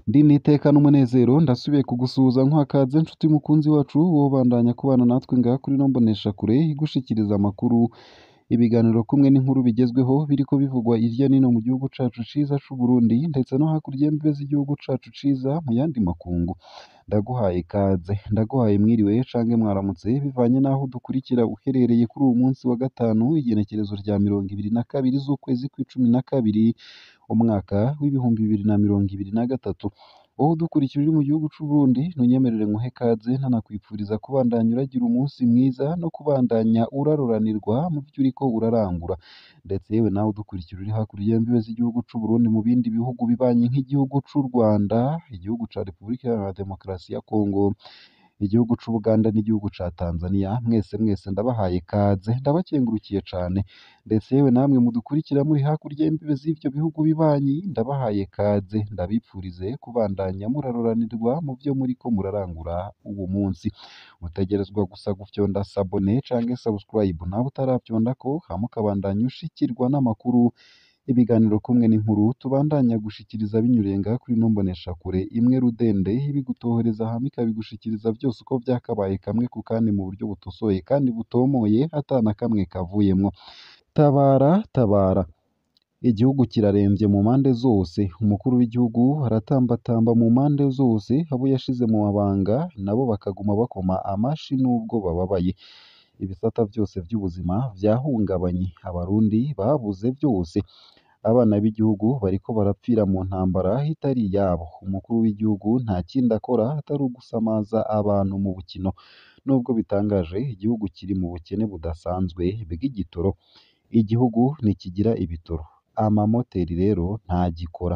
Ndi n'iteka n'umunezero ndasubiye kugusuhuza nkuha ikaze nshuti mukunzi wacu wobandanya kubana natwe ngaha kuri ino mboneshakure igushikiriza amakuru, ibiganiro kumwe n'inkuru bigezweho biriko bivugwa irya nino mu gihugu cacu ciza c'Uburundi ndetse no hakurya y'imbibe z'igihugu cacu ciza mu yandi makungu. Ndaguhaye ikaze, ndaguhaye mwiriwe cange mwaramutse bivanye n'aho udukurikira uherereye kuri uwu munsi wa gatanu igenekerezo rya 22 z'ukwezi kw'icumi na kabiri umwaka w'ibihumbi 2023. Wowe udukurikira uri mu gihugu c'Uburundi ntunyemerere nkuhe ikaze ntanakwipfuriza kubandanya uragira umunsi mwiza no kubandanya uraroranirwa mu vyo uriko urarangura, ndetse yewe nawe udukurikira uri hakurya y'imbibe z'igihugu c'Uburundi mu bindi bihugu bibanyi nk'igihugu c'u Rwanda, igihugu ca Repubulika Iharanira Demokarasi ya Kongo, igihugu c'Ubuganda n'igihugu ca Tanzania, mwese ndabahaye ikaze ndabakengurukiye cane, ndetse yewe namwe mudukurikira muri hakurya y'imbibe z'ivyo bihugu bibanyi ndabahaye ikaze ndabipfurize kubandanya muraroranirwa mu vyo muriko murarangura uwo munsi. Mutegerezwa gusa gufyonda sabone canke subscribe nawe utaravyondako hama ukabandanya ushikirwa n'amakuru, ibiganiro kumwe n'inkuru tubandanya gushikiriza binyuriye ngaha kuri ino mboneshakure imwe rudende ibigutohoreza hama ikabigushikiriza vyose uko vyakabaye kamwe ku kandi mu buryo butosoye kandi butomoye atana kamwe kavuyemwo. Tabara tabara, igihugu kiraremvye mu mpande zose, umukuru w'igihugu aratambatamba mu mpande zose, abo yashize mu mabanga nabo bakaguma bakoma amashi nubwo bababaye. Ibisata vyose vy'ubuzima vyahungabanye, abarundi babuze vyose, abana b'igihugu bariko barapfira mu ntambara itari iyabo. Umukuru w'igihugu nta kindi akora atari ugusamaza abantu mu bukino, nubwo bitangaje igihugu kiri mu bukene budasanzwe bw'igitoro. Igihugu ntikigira ibitoro, amamoteri rero ntagikora,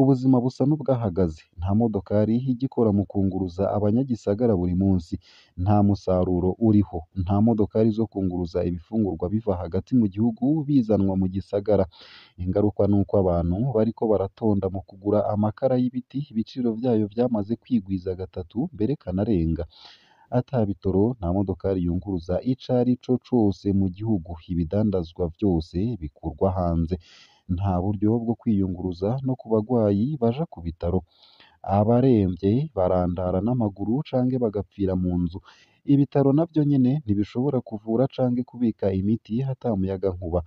ubuzima busa n'ubwahagaze, nta modokari igikora mu kunguruza abanyagisagara buri munsi, nta musaruro uriho, nta modokari zo kunguruza ibifungurwa biva hagati mu gihugu bizanwa mu gisagara. Ingaruka nuko abantu bariko baratonda mu kugura amakara y'ibiti, ibiciro vyayo vyamaze kwigwiza gatatu mbere kanarenga. Ata bitoro nta modokari yunguruza icarico cose mu gihugu, ibidandazwa vyose bikurwa hanze, nta buryo bwo kwiyunguruza no ku bagwayi baja ku bitaro, abaremvye barandara n'amaguru canke bagapfira mu nzu. Ibitaro navyo nyene ntibishobora kuvura canke kubika imiti ata muyagankuba,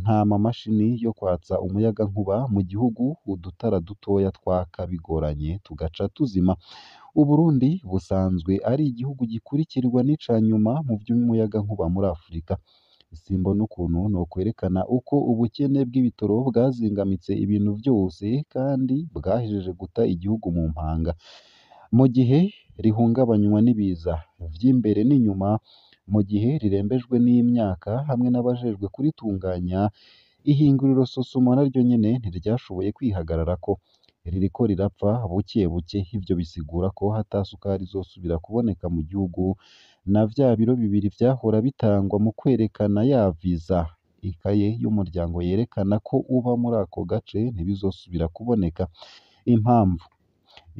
nta mamashini yo kwatsa umuyagankuba mu gihugu, udutara dutoya twaka bigoranye tugaca tuzima. Uburundi busanzwe ari igihugu gikurikirwa n'ica nyuma mu vy'umuyagankuba muri Afurika. Simbona ukuntu nokwerekana uko ubukene bw'ibitoro bwazingamitse ibintu vyose kandi bwahejeje guta igihugu mu mpanga, mu gihe rihungabanywa n'ibiza vy'imbere n'inyuma, mu gihe rirembejwe n'imyaka hamwe n'abajejwe kuritunganya. Ihinguriro Sosumo naryo nyene ntiryashoboye kwihagararako, ririko rirapfa buke buke. Ivyo bisigura ko ata sukari izosubira kuboneka mu gihugu, na vya biro bibiri vyahora bitangwa mu kwerekana ya viza, ikaye y'umuryango yerekana ko uba muri ako gace ntibizosubira kuboneka. Impamvu: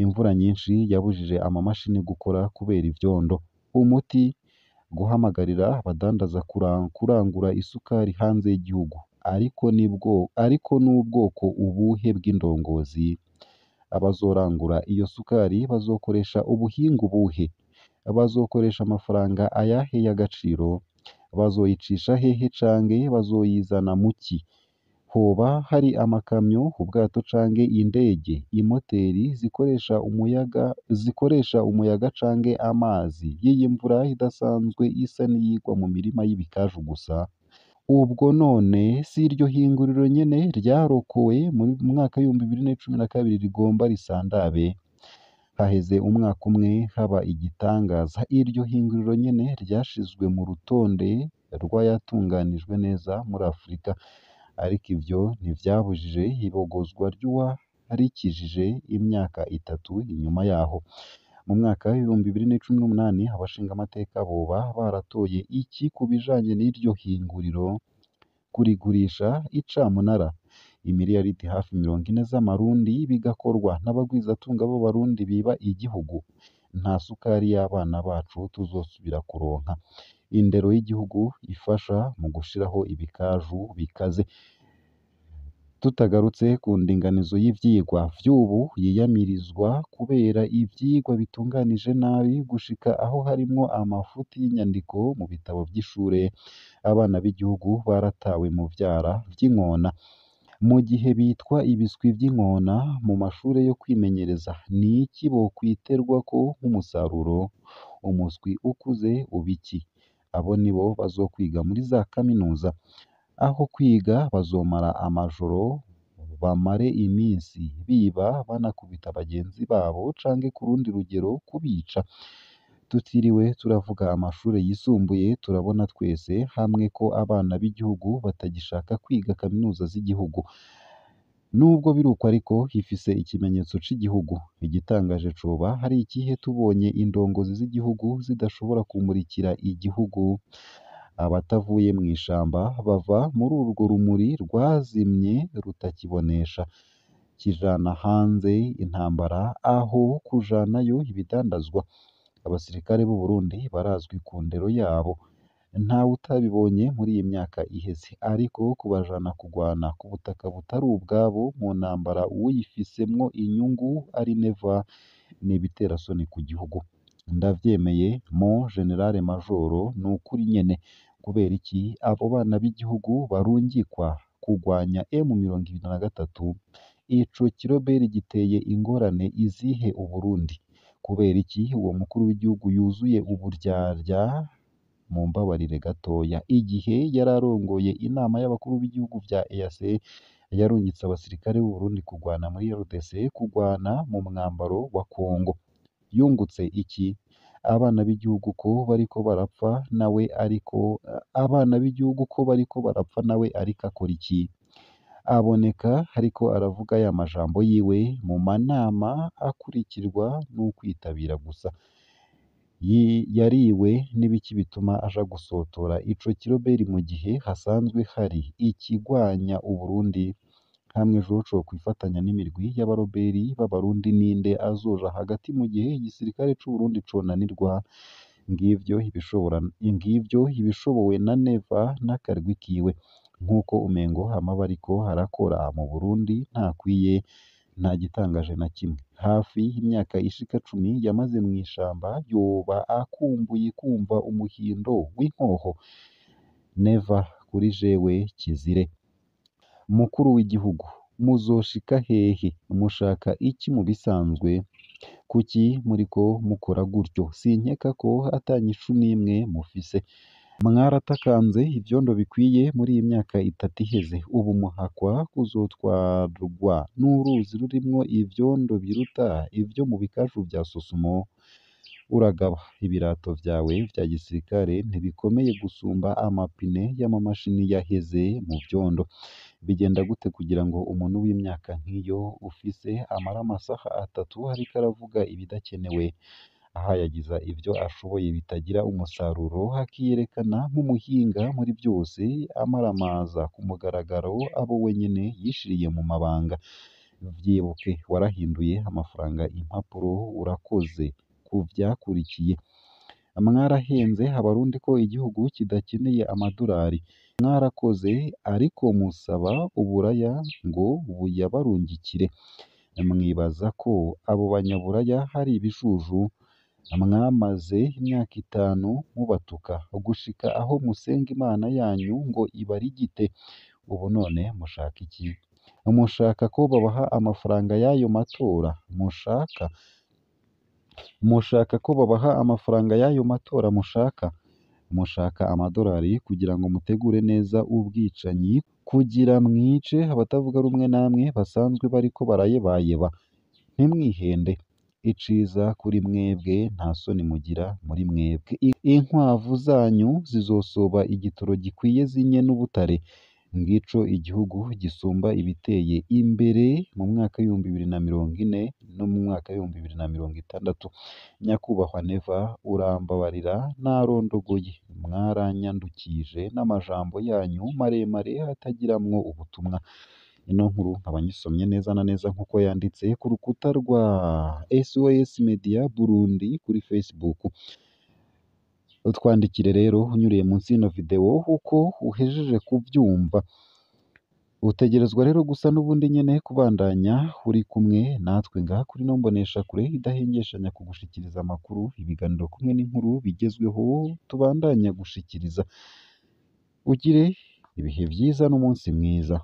imvura nyinshi yabujije amamashini gukora kubera ivyondo. Umuti: guhamagarira abadandaza kurangura isukari hanze y'igihugu. Ariko n'ubwoko ubuhe bw'indongozi? Abazorangura iyo sukari bazokoresha ubuhinga ubuhe? Bazokoresha amafaranga ayahe y'agaciro? Bazoyicisha hehe canke bazoyizana muki? Hoba hari amakamyo, ubwato canke indege, imoteri zikoresha umuyaga canke amazi y'iyi mvura idasanzwe isa n'iyigwa mu mirima y'ibikaju gusa? Ubwo none si iryo hinguriro nyene ryarokowe mu mwaka w'ibihumbi 2012 rigomba risandabe? Haheze umwaka umwe haba igitangaza, iryo hinguriro nyene ryashizwe mu rutonde rw'ayatunganijwe neza muri Afurika, ariko ivyo ntivyabujije ibogozwa ry'uwarikijije imyaka itatu inyuma yaho. Mu mwaka w'ibihumbi 2018 abashingamateka boba baratoye iki ku bijanye n'iryo hinguriro? Kurigurisha icamunara imiliyaridi hafi 40 z'amarundi, bigakorwa n'abagwizatunga b'abarundi biba igihugu. Nta sukari y'abana bacu tuzosubira kuronka. Indero y'igihugu ifasha mu gushiraho ibikaju bikaze. Tutagarutse ku ndinganizo y'ivyigwa vy'ubu yiyamirizwa kubera ivyigwa bitunganije nabi gushika aho harimwo amafuti y'inyandiko mu bitabo vy'ishure, abana b'igihugu baratawe mu vyara vy'inkona. Mu gihe bitwa ibiswi vy'inkona mu mashure yo kwimenyereza, ni iki bokwiterwako nk'umusaruro? Umuswi ukuze uba iki? Abo nibo bazokwiga muri za kaminuza. Aho kwiga bazomara amajoro, bamare iminsi biba banakubita bagenzi babo canke ku rundi rugero kubica. Tutiriwe turavuga amashure yisumbuye, turabona twese hamwe ko abana b'igihugu batagishaka kwiga kaminuza z'igihugu. Nubwo biruko ariko ifise ikimenyetso c'igihugu. Igitangaje coba hari ikihe tubonye indongozi z'igihugu zidashobora kumurikira igihugu? Abatavuye mw'ishamba bava muri urwo rumuri rwazimye rutakibonesha, kijana hanze intambara aho kujanayo ibidandazwa. Abasirikare b'u Burundi barazwi ku ndero yabo, ntawe utabibonye muri iyi myaka iheze, ariko kubajana kugwana ku butaka butari ubwabo mu ntambara uwuyifisemwo inyungu ari neva, ni ibiterasoni ku gihugu. Ndavyemeye mo generale majoro, ni ukuri nyene. Kubera iki abo bana b'igihugu barungikwa kugwanya M23? Ico kiroberi giteye ingorane izihe Uburundi? Kubera iki uwo mukuru w'igihugu yuzuye uburyarya? Mumbabarire gatoya, igihe yari arongoye inama y'abakuru b'igihugu vya EAC yarungitse abasirikare b'u Burundi kugwana muri RDC, kugwana mu mwambaro wa Congo. Yungutse iki? Abana b'igihugu ko bariko barapfa nawe ariko nawe ariko akora iki? Aboneka ariko aravuga ya majambo yiwe mu manama akurikirwa n'ukwitabira gusa. Yariwe n'ibiki bituma aja gusotora ico kiroberi mu gihe hasanzwe hari ikigwanya Uburundi? Hamwe ejo cokwifatanya n'imirwi y'abaroberi b'abarundi, ninde azoja hagati mu gihe igisirikare c'u Burundi conanirwa? Ngivyo ibishobowe na Neva n'akarwi kiwe. Nk'uko umengo amaba ariko harakora mu Burundi ntakwiye, nta gitangaje na kimwe. Hafi y'imyaka ishika 10 yamaze mw'ishamba, yoba akumbuye kumva umuhindo w'inkoho? Neva kuri jewe kizire. Mukuru w'igihugu, muzoshika hehe? Mushaka iki mu bisanzwe? Kuki muriko mukora gutyo? Sinkeka ko atanyishu n'imwe mufise. Mwaratakanze ivyondo bikwiye muri iyi myaka 3 iheze, ubu muhakwa kuzotwarwa n'uruzi rurimwo ivyondo biruta ivyo mu bikaju vya Sosumo. Uragaba, ibirato vyawe vya gisirikare ntibikomeye gusumba amapine y'amamashini yaheze mu vyondo. Bigenda gute kugira ngo umuntu w'imyaka nk'iyo ufise amara amasaha 3 ariko aravuga ibidakenewe? Aha yagiza ivyo ashoboye bitagira umusaruro, hakiyerekana nk'umuhinga muri byose, amaramaza ku mugaragaro abo wenyene yishiriye mu mabanga. Vyibuke, warahinduye amafaranga impapuro, urakoze ku vyakurikiye. Mwarahenze abarundi ko igihugu kidakeneye amadolari. Mwarakoze ariko musaba uburaya ngo buyabarungikire. Mwibaza ko abo banyaburaya hari ibishuju? Mwamaze imyaka 5 mubatuka gushika aho musenga Imana yanyu ngo ibarigite. Ubu none mushaka iki? Mushaka ko babaha amafaranga y'ayo matora? Mushaka ko babaha amafaranga y'ayo matora mushaka? Mushaka amadolari kugira ngo mutegure neza ubwicanyi, kugira mwice abatavuga rumwe namwe basanzwe bariko barayebayeba. Ntimwihende. Iciza kuri mwebwe nta soni mugira muri mwebwe. Inkwavu zanyu zizosoba igitoro gikwiye zinye n'ubutare. Ngico igihugu gisumba ibiteye imbere mu mwaka w'2040 no mu mwaka w'2060. Nyakubahwa Neva, urambabarira narondogoye. Mwaranyandukije n'amajambo yanyu maremare atagiramwo ubutumwa. Ino nkuru nkaba nyisomye neza na neza nk'uko yanditse ku rukuta rwa SOS Media Burundi kuri Facebook. Utwandikire rero unyuriye munsi y'ino video uko uhejeje kuvyumva. utegerezwa rero gusa n'ubundi nyene kubandanya uri kumwe natwe ngaha kuri ino mboneshakure idahengeshanya kugushikiriza amakuru, ibiganiro kumwe n'inkuru bigezweho tubandanya gushikiriza. Ugire ibihe vyiza n'umunsi mwiza.